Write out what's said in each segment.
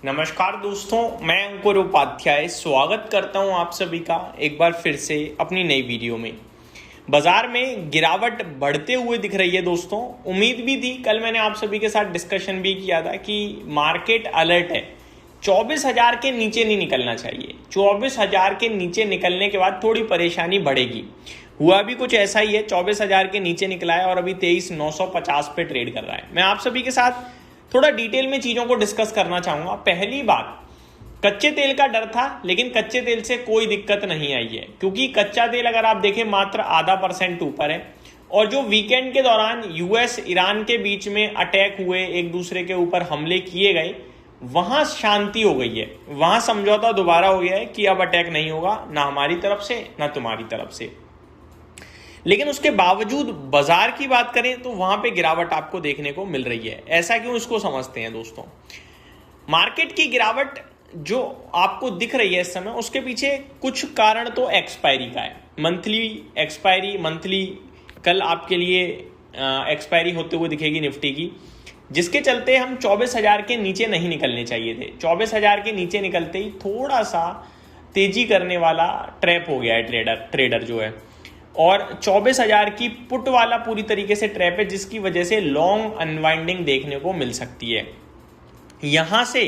नमस्कार दोस्तों, मैं अंकुर उपाध्याय स्वागत करता हूं आप सभी का एक बार फिर से अपनी नई वीडियो में। बाजार में गिरावट बढ़ते हुए दिख रही है दोस्तों। उम्मीद भी थी, कल मैंने आप सभी के साथ डिस्कशन भी किया था कि मार्केट अलर्ट है, 24,000 के नीचे नहीं निकलना चाहिए। 24,000 के नीचे निकलने के बाद थोड़ी परेशानी बढ़ेगी। हुआ भी कुछ ऐसा ही है, 24,000 के नीचे निकला है और अभी 23,950 पे ट्रेड कर रहा है। मैं आप सभी के साथ थोड़ा डिटेल में चीजों को डिस्कस करना चाहूंगा। पहली बात, कच्चे तेल का डर था, लेकिन कच्चे तेल से कोई दिक्कत नहीं आई है, क्योंकि कच्चा तेल अगर आप देखें मात्र 0.5% ऊपर है। और जो वीकेंड के दौरान यूएस ईरान के बीच में अटैक हुए, एक दूसरे के ऊपर हमले किए गए, वहां शांति हो गई है, वहां समझौता दोबारा हो गया है कि अब अटैक नहीं होगा, ना हमारी तरफ से ना तुम्हारी तरफ से। लेकिन उसके बावजूद बाजार की बात करें तो वहां पे गिरावट आपको देखने को मिल रही है। ऐसा क्यों, इसको समझते हैं दोस्तों। मार्केट की गिरावट जो आपको दिख रही है इस समय, उसके पीछे कुछ कारण तो एक्सपायरी का है। मंथली कल आपके लिए एक्सपायरी होते हुए दिखेगी निफ्टी की, जिसके चलते हम 24,000 के नीचे नहीं निकलने चाहिए थे। 24,000 के नीचे निकलते ही थोड़ा सा तेजी करने वाला ट्रैप हो गया है ट्रेडर जो है, और 24,000 की पुट वाला पूरी तरीके से ट्रैप है, जिसकी वजह से लॉन्ग अनवाइंडिंग देखने को मिल सकती है। यहां से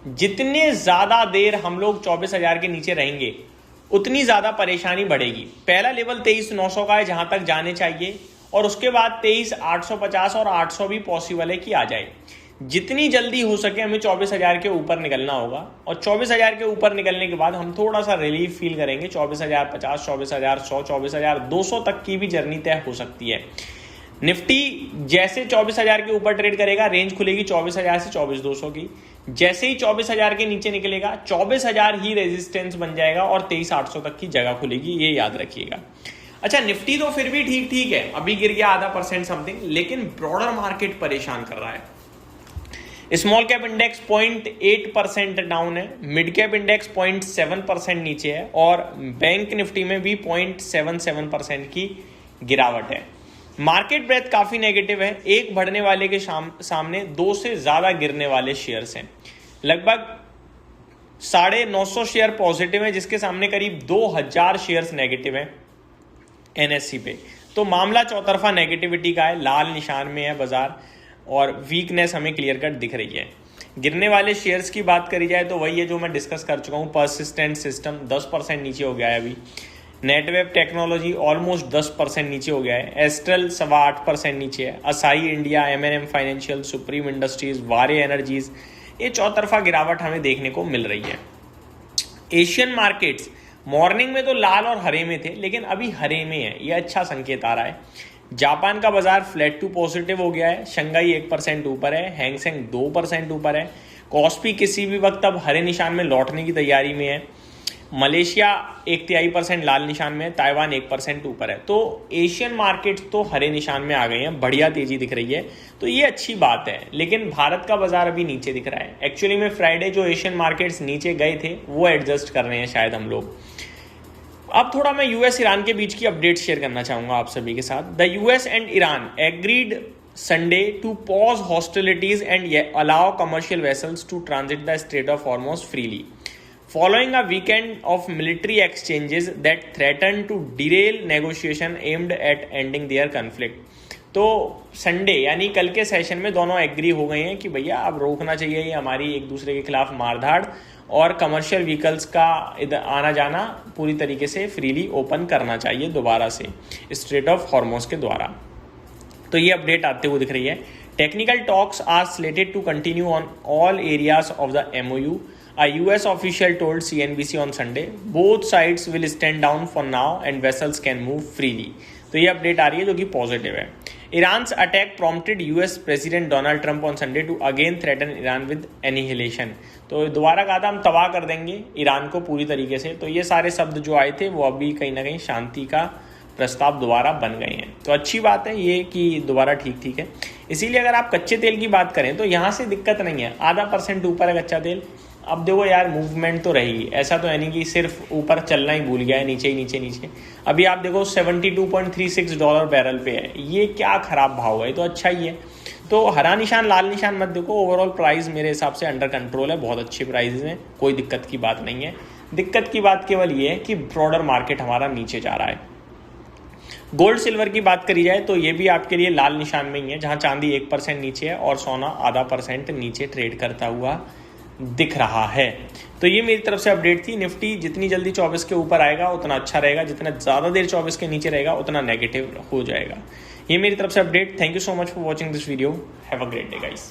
जितने ज्यादा देर हम लोग 24,000 के नीचे रहेंगे, उतनी ज्यादा परेशानी बढ़ेगी। पहला लेवल 23,900 का है जहां तक जाने चाहिए, और उसके बाद 23,850 और 800 भी पॉसिबल है कि आ जाए। जितनी जल्दी हो सके हमें 24,000 के ऊपर निकलना होगा, और 24,000 के ऊपर निकलने के बाद हम थोड़ा सा रिलीफ फील करेंगे। 24,050, 24,100, 24,200 तक की भी जर्नी तय हो सकती है। निफ्टी जैसे 24,000 के ऊपर ट्रेड करेगा, रेंज खुलेगी 24,000 से 24,200 की। जैसे ही 24,000 के नीचे निकलेगा, 24,000 ही रेजिस्टेंस बन जाएगा और 23,800 तक की जगह खुलेगी, ये याद रखिएगा। अच्छा, निफ्टी तो फिर भी ठीक है, अभी गिर गया 0.5% समथिंग, लेकिन ब्रॉडर मार्केट परेशान कर रहा है। स्मॉल कैप इंडेक्स 0.8% डाउन है, मिड कैप इंडेक्स 0.7% नीचे है, और बैंक निफ्टी में भी 0.77% की गिरावट है। मार्केट ब्रेथ काफी नेगेटिव है। एक बढ़ने वाले के सामने 2 से ज्यादा गिरने वाले शेयर्स हैं। लगभग 950 शेयर पॉजिटिव है, जिसके सामने करीब 2,000 शेयर्स नेगेटिव है एनएससी पे। तो मामला चौतरफा नेगेटिविटी का है, लाल निशान में है बाजार, और वीकनेस हमें क्लियर कट दिख रही है। गिरने वाले शेयर्स की बात करी जाए तो वही है जो मैं डिस्कस कर चुका हूँ। पर्सिस्टेंट सिस्टम 10% नीचे हो गया है अभी। नेटवेब टेक्नोलॉजी ऑलमोस्ट 10% नीचे हो गया है। एस्ट्रल 8.25% नीचे है। Asahi India, MNM financial, Supreme Industries, Waaree Energies, ये चौतरफा गिरावट हमें देखने को मिल रही है। एशियन मार्केट्स मॉर्निंग में तो लाल और हरे में थे, लेकिन अभी हरे में है, ये अच्छा संकेत आ रहा है। जापान का बाजार फ्लैट टू पॉजिटिव हो गया है। शंघाई 1% ऊपर है, हैंगसेंग 2% ऊपर है। कॉस्पी किसी भी वक्त अब हरे निशान में लौटने की तैयारी में है। मलेशिया 1/3% लाल निशान में है। ताइवान 1% ऊपर है। तो एशियन मार्केट्स तो हरे निशान में आ गए हैं, बढ़िया तेजी दिख रही है, तो ये अच्छी बात है। लेकिन भारत का बाजार अभी नीचे दिख रहा है। एक्चुअली में फ्राइडे जो एशियन मार्केट्स नीचे गए थे, वो एडजस्ट कर रहे हैं शायद हम लोग। अब थोड़ा मैं यूएस ईरान के बीच की अपडेट शेयर करना चाहूंगा आप सभी के साथ। The US and Iran agreed Sunday to pause hostilities and allow commercial vessels to transit the Strait of Hormuz freely following a weekend of military exchanges that threatened to derail negotiation aimed at ending their conflict। तो Sunday यानी कल के session में दोनों agree हो गए हैं कि भैया अब रोकना चाहिए ये हमारी एक दूसरे के खिलाफ मारधाड़, और कमर्शियल व्हीकल्स का आना जाना पूरी तरीके से फ्रीली ओपन करना चाहिए दोबारा से स्ट्रेट ऑफ हॉर्मुज के द्वारा। तो ये अपडेट आते हुए दिख रही है। Technical talks are slated to continue on all areas of the MOU। A US official told CNBC on Sunday, both sides will stand down for now and vessels can move freely। तो ये update आ रही है जो कि positive है। Iran's attack prompted US President Donald Trump on Sunday to again threaten Iran with annihilation। तो दोबारा कहा था हम तबाह कर देंगे ईरान को पूरी तरीके से। तो ये सारे शब्द जो आए थे वो अभी कहीं ना कहीं शांति का प्रस्ताव दोबारा बन गए हैं। तो अच्छी बात है ये कि दोबारा ठीक है। इसीलिए अगर आप कच्चे तेल की बात करें तो यहाँ से दिक्कत नहीं है। 0.5% ऊपर है कच्चा तेल। अब देखो यार, मूवमेंट तो रहेगी, ऐसा तो है नहीं कि सिर्फ ऊपर चलना ही भूल गया है, नीचे ही नीचे। अभी आप देखो $72.36 बैरल पे है। ये क्या खराब भाव है, ये तो अच्छा ही है। तो हरा निशान लाल निशान मत देखो, ओवरऑल प्राइस मेरे हिसाब से अंडर कंट्रोल है, बहुत अच्छे प्राइसेस हैं, कोई दिक्कत की बात नहीं है। दिक्कत की बात केवल ये है कि ब्रॉडर मार्केट हमारा नीचे जा रहा है। गोल्ड सिल्वर की बात करी जाए तो ये भी आपके लिए लाल निशान में ही है, जहां चांदी 1% नीचे है और सोना ½ % नीचे ट्रेड करता हुआ दिख रहा है। तो ये मेरी तरफ से अपडेट थी। निफ्टी जितनी जल्दी 24 के ऊपर आएगा उतना अच्छा रहेगा, जितना ज़्यादा देर 24 के नीचे रहेगा उतना नेगेटिव हो जाएगा। ये मेरी तरफ से update. Thank you so much for watching this video. Have a great day guys.